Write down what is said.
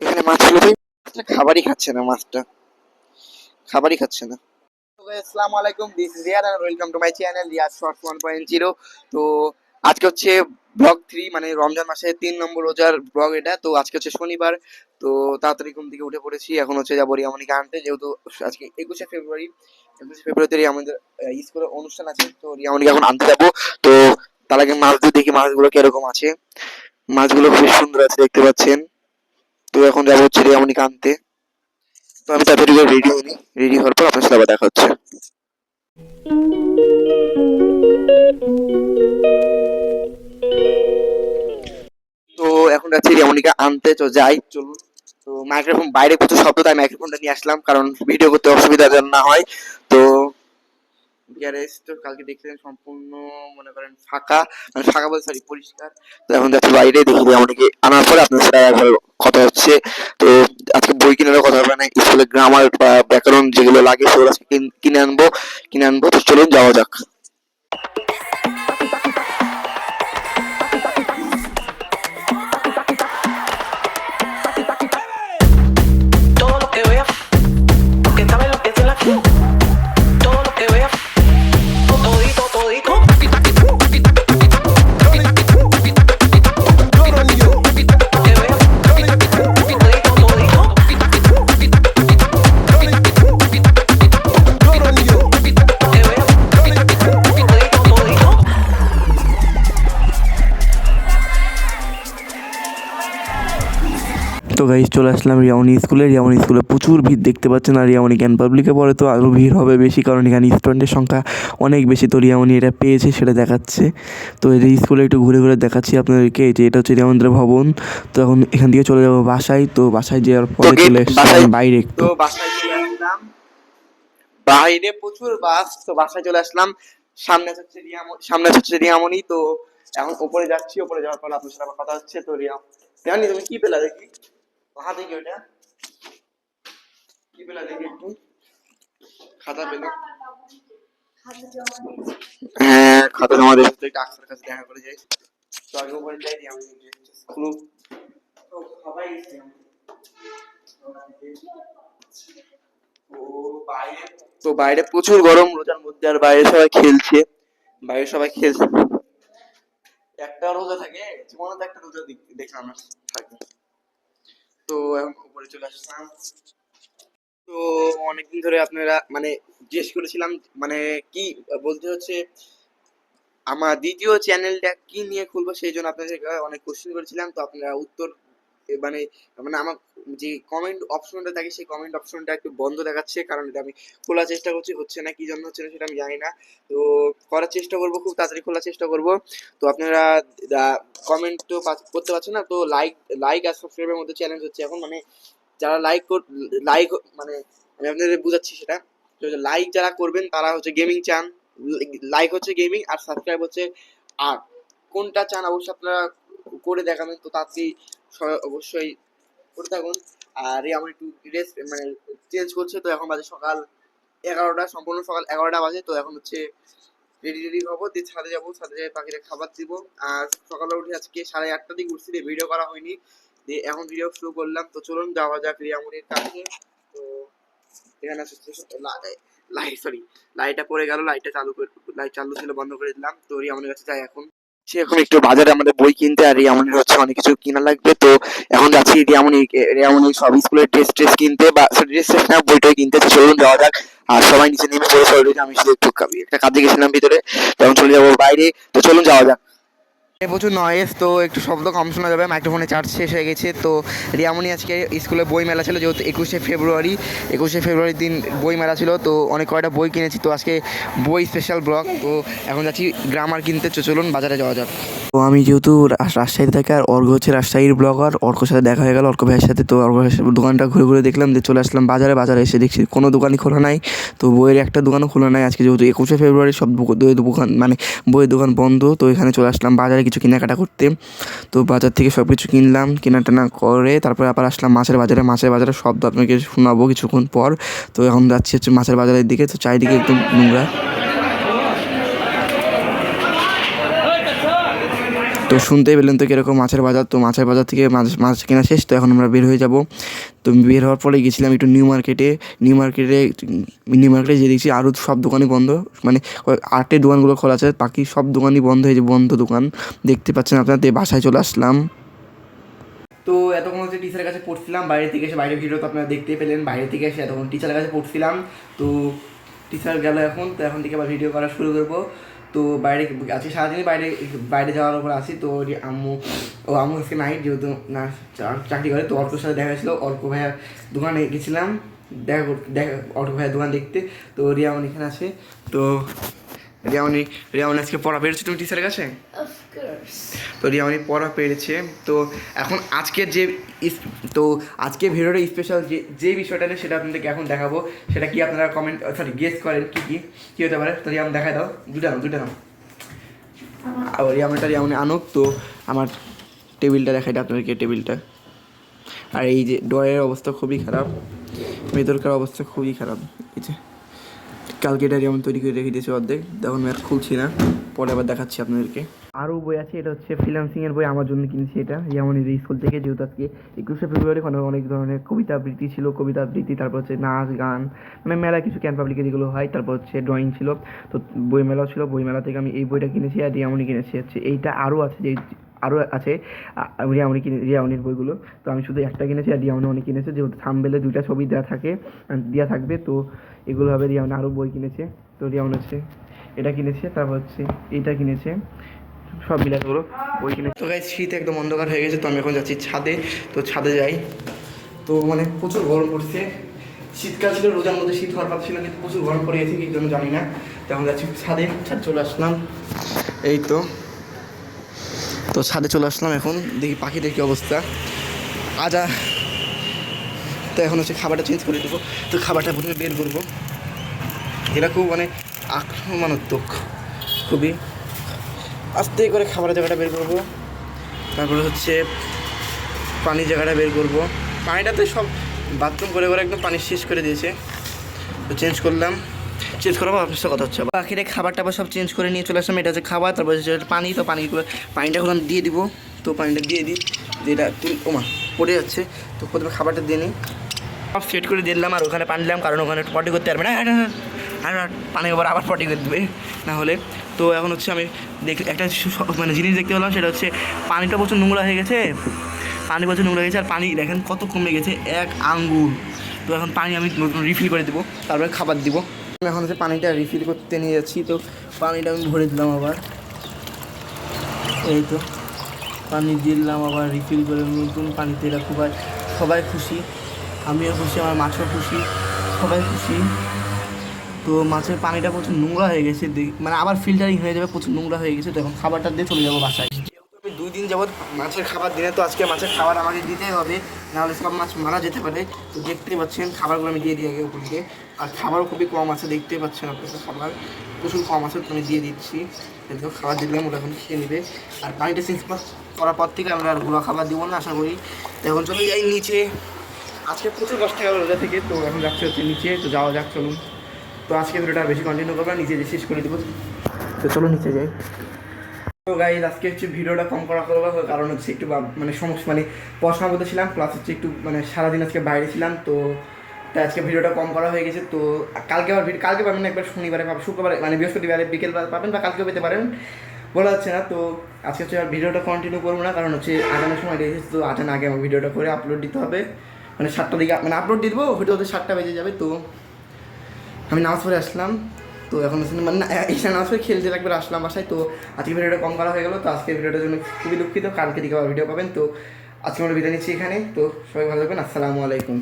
এখানে মাছগুলোতে খাবারই খাচ্ছে না, মাছটা খাবারই খাচ্ছে না। আসসালামু আলাইকুম, this is Riyad and welcome to my channel Riyad shorts 1.0। তো আজকে হচ্ছে ব্লগ 3, মানে রমজান মাসের 3 নম্বর রোজার ব্লগ এটা। তো আজকে হচ্ছে শনিবার। তো তাড়াতাড়ি ঘুম থেকে উঠে পড়েছি, এখন হচ্ছে যাবো রিয়ামণিকে আনতে, যেহেতু আজকে 21শে ফেব্রুয়ারি। 21শে ফেব্রুয়ারিতে রিয়ামণির স্কুলে অনুষ্ঠান আছে, তো রিয়ামণিকে এখন আনতে যাবো। তো তার আগে মাছ দিয়ে দেখি মাছগুলো কিরকম আছে। মাছগুলো খুব সুন্দর আছে, দেখতে পাচ্ছেন। তো এখন যাবো হচ্ছে রিয়ামণিকে আনতে। তো আমি তাড়াতাড়ি করে রেডি হইনি, রেডি হওয়ার পর আপনার সাথে আবার দেখা হচ্ছে। তো এখন যাচ্ছি রিয়ামণিকে আনতে, তো যাই চলুন। তো মাইক্রোফোন বাইরে প্রচুর শব্দ, তাই মাইক্রোফোনটা নিয়ে আসলাম, কারণ ভিডিও করতে অসুবিধা যেন না হয়। তো গ্যারেজ তো কালকে দেখলেন সম্পূর্ণ, মনে করেন ফাঁকা, মানে ফাঁকা বলতে সরি পরিষ্কার। তো এখন যাচ্ছি বাইরে, দেখি রিয়ামণিকে আনার পরে আপনার সাথে একবার কথা হচ্ছে। তো আজকে বই কেনারও কথা হবে না, স্কুলে গ্রামার বা ব্যাকরণ যেগুলো লাগে সেগুলো আজকে কিনে আনবো। তো চলুন যাওয়া যাক। Todo lo que vea, porque sabe lo que es la todo lo que vea, todito, todito. তো গাইস চলে আসলাম রিয়ামণি স্কুলে। রিয়ামণি স্কুলে প্রচুর ভিড় দেখতে পাচ্ছেন, আর রিয়ামণি জ্ঞান পাবলিকে পড়ে তো আরও ভিড় হবে বেশি, কারণ এখানে স্টুডেন্টের সংখ্যা অনেক বেশি। তো রিয়ামণি এটা পেয়েছে সেটা দেখাচ্ছে। তো এই যে স্কুলে একটু ঘুরে ঘুরে দেখাচ্ছি আপনাদেরকে, যে এটা হচ্ছে রিয়ামন্দ্র ভবন। তো এখন এখান থেকে চলে যাবো বাসায়। তো বাসায় যাওয়ার পরে চলে এসেছিলাম বাইরে একটু। তো বাসায় চলে আসলাম, বাইরে প্রচুর বাস, তো বাসায় চলে আসলাম। সামনে হচ্ছে রিয়ামণি। তো এখন উপরে যাচ্ছি, উপরে যাওয়ার পর আপনার সাথে আমার কথা হচ্ছে। তো রিয়ামণি তুমি কি পেলা দেখি, হাতে কি ওটা কি পেলা দেখি একটু, খাতা পেলে? হ্যাঁ, খাতা জমা দিতে তো একটু আকসার কাছে দেখা করে যাই। তো আগে উপরে যাই, রিয়ামণি স্কুল তো সবাই এসেছে। তো বাইরে তো বাইরে প্রচুর গরম রোজার মধ্যে, আর বাইরে সবাই খেলছে। একটা রোজা থাকে জীবনে, তো একটা রোজা দেখলাম না থাকে। তো এখন উপরে চলে আসলাম। তো অনেকদিন ধরে আপনারা মানে জিজ্ঞেস করেছিলাম, মানে কি বলতে হচ্ছে, আমার দ্বিতীয় চ্যানেলটা কি নিয়ে খুলবো, সেই জন্য আপনাদের অনেক কোশ্চেন করেছিলাম। তো আপনারা উত্তর মানে মানে আমার যে কমেন্ট অপশনটা থাকে, সেই কমেন্ট অপশনটা একটু বন্ধ দেখাচ্ছে, কারণ এটা আমি খোলার চেষ্টা করছি, হচ্ছে না, কি জন্য হচ্ছে না সেটা আমি জানি না। তো করার চেষ্টা করব, খুব তাড়াতাড়ি খোলার চেষ্টা করব। তো আপনারা কমেন্ট তো করতে পারছেন না, তো লাইক আর সাবস্ক্রাইবের মধ্যে চ্যালেঞ্জ হচ্ছে এখন, মানে যারা লাইক মানে আমি আপনাদের বুঝাচ্ছি সেটা। তো লাইক যারা করবেন তারা হচ্ছে গেমিং চান, লাইক হচ্ছে গেমিং, আর সাবস্ক্রাইব হচ্ছে আর্ট। কোনটা চান অবশ্যই আপনারা করে দেখাবেন। তো তাড়াতাড়ি অবশ্যই করে থাকুন। আর এই আমার একটু রেস্ট মানে চেঞ্জ করছে। তো এখন বাজে সকাল 11টা, সম্পূর্ণ সকাল 11টা বাজে। তো এখন হচ্ছে রেডি হবো, দিয়ে ছাদে যাবো, ছাদে যাই পাখিদের খাবার দিব। আর সকালে উঠে আজকে 8:30টার দিকে উঠছি, দিয়ে ভিডিও করা হয়নি, দিয়ে এখন ভিডিও শুরু করলাম। তো চলুন যাওয়া যাক রিয়ামণির কাছে। তো এখানে লাইটটা পড়ে গেল, লাইট চালু ছিল, বন্ধ করে দিলাম। তো রিয়ামণির কাছে যাই এখন। এখন একটু বাজারে আমাদের বই কিনতে, আর রিয়ামণির হচ্ছে অনেক কিছু কিনা লাগবে। তো এখন যাচ্ছি রিয়ামণি সব স্কুলের ড্রেস কিনতে, বা ড্রেস না, বইটই কিনতে। তো চলুন যাওয়া যাক। আর সবাই নিচে নেমে পড়েছে অলরেডি, আমি শুধু একটু একটা কাজে গেছিলাম ভিতরে, তখন চলে যাবো বাইরে। তো চলুন যাওয়া যাক। প্রচুর নয়েজ, তো একটু শব্দ কম শোনা যাবে, মাইক্রোফোনে চার্জ শেষ হয়ে গেছে। তো রিয়ামণি আজকে স্কুলে বই মেলা ছিল, যেহেতু 21শে ফেব্রুয়ারির দিন বই মেলা ছিল। তো অনেক কয়টা বই কিনেছি, তো আজকে বই স্পেশাল ব্লগ। তো এখন যাচ্ছি গ্রামার কিনতে, চলুন বাজারে যাওয়া যাক। তো আমি যেহেতু রাজশাহীতে থাকি, আর অর্ঘ হচ্ছে রাজশাহীর ব্লগার, অর্কর সাথে দেখা হয়ে গেল, অর্ক ভাইয়ের সাথে। তো অর্ক ভাইয়ের দোকানটা ঘুরে ঘুরে দেখলাম, যে চলে আসলাম বাজারে এসে দেখছি কোনো দোকানই খোলা নাই। তো বইয়ের একটা দোকানও খোলা নাই আজকে, যেহেতু 21শে ফেব্রুয়ারি সব দোকান মানে বইয়ের দোকান বন্ধ। তো এখানে চলে আসলাম বাজারে কিছু কেনাকাটা করতে। তো বাজার থেকে সব কিছু কিনলাম, কেনাটানা করে তারপরে আবার আসলাম মাছের বাজারে শব্দ আপনাকে শোনাবো কিছুক্ষণ পর। তো এখন যাচ্ছি হচ্ছে মাছের বাজারের দিকে। তো চারিদিকে একদম নোংরা। তো শুনতেই পেলেন তো কীরকম মাছের বাজার। তো মাছের বাজার থেকে মাছ কেনা শেষ, তো এখন আমরা বের হয়ে যাব। তো বের হওয়ার পরে গেছিলাম একটু নিউ মার্কেটে যে দেখছি আরও সব দোকানই বন্ধ, মানে 8টে দোকানগুলো খোলা আছে, বাকি সব দোকানই বন্ধ হয়েছে, বন্ধ দোকান দেখতে পাচ্ছেন আপনারা। তো বাসায় চলে আসলাম। তো এতক্ষণ হচ্ছে টিচারের কাছে পড়ছিলাম, বাইরে থেকে এসে, বাইরের ভিডিও তো আপনারা দেখতেই পেলেন, বাইরে থেকে এসে এতক্ষণ টিচারের কাছে পড়ছিলাম। তো টিচার গেল এখন, তো এখন থেকে আবার ভিডিও করা শুরু করবো। তো বাইরে আজকে সারাদিনই বাইরে যাওয়ার উপর আছি। তো আম্মু আজকে নাইট, যেহেতু না চাকরি করে, তো অর্কর সাথে দেখা হয়েছিলো, অর্ক ভাইয়ার দোকানে গেছিলাম দেখা অর্ক ভাইয়ার দোকান দেখতে। তো রিয়ামন এখানে আছে। তো রিয়ামনি আজকে পড়া পেরেছে তুমি টিচারের কাছে? তো রিয়ামনি পড়া পেরেছে। তো এখন আজকে ভিডিওটা স্পেশাল যে বিষয়টা নেই সেটা আপনাদেরকে এখন দেখাবো। সেটা কি আপনারা গেস করেন কী হতে পারে। তো রিয়ামন দেখায় দাও, দুটা নাও আর রিয়ামনি আনুক। তো আমার টেবিলটা দেখাই দাও আপনাদেরকে, টেবিলটা। আর এই যে ড্রয়ের অবস্থা খুবই খারাপ, ভেতরকার অবস্থা খুবই খারাপ। এই যে কালকে এটা যেমন তৈরি করে রেখে দিয়েছে অর্ধেক, তখন ম্যাথ খুলছি না, পরে আবার দেখাচ্ছি আপনাদেরকে। আরও বই আছে, এটা হচ্ছে ফ্রিল্যান্সিংয়ের বই, আমার জন্য কিনেছি এটা যেমন এই স্কুল থেকে, যেহেতু আজকে 21শে ফেব্রুয়ারি, অনেক ধরনের কবিতা আবৃত্তি ছিল, তারপর হচ্ছে নাচ গান, মানে মেলা কিছু ক্যান পাবলিকে যেগুলো হয়, তারপর হচ্ছে ড্রয়িং ছিল। তো বইমেলাও ছিল, বইমেলা থেকে আমি এই বইটা কিনেছি, আর রিয়ামনি কিনেছি হচ্ছে এইটা। আরও আছে রিয়ামনির বইগুলো। তো আমি শুধু একটা কিনেছি, আর রিয়ামনি কিনেছে, যেহেতু থাম্বনেলে 2টা ছবি দেওয়া থাকবে। তো এগুলো হবে। রিয়ামনি আরও বই কিনেছে। তো রিয়ামনি হচ্ছে এটা কিনেছে, তারপর হচ্ছে এইটা কিনেছে, সব মিলে এতগুলো বই কিনেছে। তো গাইস, শীত একদম অন্ধকার হয়ে গেছে, তো আমি এখন যাচ্ছি ছাদে। তো ছাদে যাই, তো মানে প্রচুর গরম পড়ছে। শীতকাল ছিল, রোজার মধ্যে শীত হওয়ার কথা ছিল, কিন্তু প্রচুর গরম পড়ে গেছে কি জন্য জানি না। তো এখন যাচ্ছি ছাদে চলে আসলাম। এই তো ছাদে চলে আসলাম, এখন দেখি পাখিদের কী অবস্থা। তো এখন হচ্ছে খাবারটা চেঞ্জ করে দেবো। তো খাবারটা প্রথমে বের করবো। এরা খুব মানে আক্রমণাত্মক, খুবই আস্তে করে খাবারের জায়গাটা বের করবো। তারপরে হচ্ছে পানির জায়গাটা বের করবো। পানিটাতে সব বাথরুম করে একদম পানি শেষ করে দিয়েছে। তো চেঞ্জ করাবো, আপনার সাথে কথা হচ্ছে। পাখিরে খাবারটা আবার সব চেঞ্জ করে নিয়ে চলে আসলাম। এটা হচ্ছে খাবার, তারপর হচ্ছে পানি। তো পানিটা এখন দিয়ে দিব। তো পানিটা দিয়ে দিই, যেটা পড়ে যাচ্ছে। তো প্রথমে খাবারটা দিয়ে নিই, সব সেট করে দিলাম। আর ওখানে পানি দিলাম, কারণ ওখানে পটি করতে পারবে না, আর পানি আবার পটি করে দেবে না হলে। তো এখন হচ্ছে আমি একটা মানে জিনিস দেখতে পেলাম, সেটা হচ্ছে পানিটা প্রচুর নোংরা হয়ে গেছে। আর পানি দেখেন কত কমে গেছে, 1 আঙ্গুল। তো এখন পানি আমি রিফিল করে দেবো, তারপরে খাবার দিব। এখন হচ্ছে পানিটা রিফিল করতে নিয়ে যাচ্ছি। তো পানিটা আমি ভরে দিলাম আবার, এই তো পানি দিলাম আবার রিফিল করে, নতুন পানিতে। এরা সবাই খুশি, আমিও খুশি, আমার মাছও খুশি, সবাই খুশি। তো মাছের পানিটা প্রচুর নোংরা হয়ে গেছে, মানে আবার ফিল্টারিং হয়ে যাবে, প্রচুর নোংরা হয়ে গেছে। তো এখন খাবারটা দিয়ে চলে যাবো বাসায়। আমি 2 দিন যাবৎ মাছের খাবার দিনে, তো আজকে মাছের খাবার আমাকে দিতেই হবে, নাহলে সব মাছ মারা যেতে পারে। তো দেখতেই পাচ্ছেন খাবারগুলো আমি দিয়ে দিই আগে উপর দিকে। আর খাবারও খুবই কম আছে, দেখতেই পাচ্ছেন আপনাদের, খাবার প্রচুর কম আছে। তো আমি দিয়ে দিচ্ছি, এরকম খাবার দিলাম, ওটা এখন খেয়ে নেবে। আর পানিটা চেঞ্জ করার পর থেকে আমরা আর গুলো খাবার দিব না আশা করি। তো এখন চলে যাই নিচে। আজকে প্রচুর কষ্ট গেল রোজা থেকে, তো এখন যাচ্ছে হচ্ছে নিচে। তো যাওয়া যাক, চলুন। তো আজকে ভিডিওটা বেশি কন্টিনিউ করবো না, নিচে যে শেষ করে দেবো। তো চলো নিচে যাই। তো গাইজ, আজকে হচ্ছে ভিডিওটা কম করা করবো, কারণ হচ্ছে একটু মানে সমস্যা, মানে পড়াশোনা করতে ছিলাম, প্লাস হচ্ছে একটু মানে সারাদিন আজকে বাইরে ছিলাম। তো তাই আজকে ভিডিওটা কম করা হয়ে গেছে। তো কালকে পাবেন না, একবার শনিবারে পাবেন, শুক্রবারে মানে বৃহস্পতিবারে বিকেল পাবেন, বা কালকেও পেতে পারেন, বলা যাচ্ছে না। তো আজকে হচ্ছে আর ভিডিওটা কন্টিনিউ করবো না, কারণ হচ্ছে আজানের সময় রেখেছি। তো আজান আগে আমার ভিডিওটা করে আপলোড দিতে হবে, মানে 7টার দিকে মানে আপলোড দিয়ে দেবো, হয়তো 7টা বেজে যাবে। তো আমি নামাজ পড়ে আসলাম। তো এখন মানে এসে নামাজ পড়ে খেলতে একবার আসলাম বাসায়। তো আজকে ভিডিওটা কম করা হয়ে গেলো। তো আজকে ভিডিওটার জন্য খুবই দুঃখিত, কালকে দিকে আবার ভিডিও পাবেন। তো আজকে আমরা বিদায় নিচ্ছি এখানে। তো সবাই ভালো থাকবেন, আসসালামু আলাইকুম।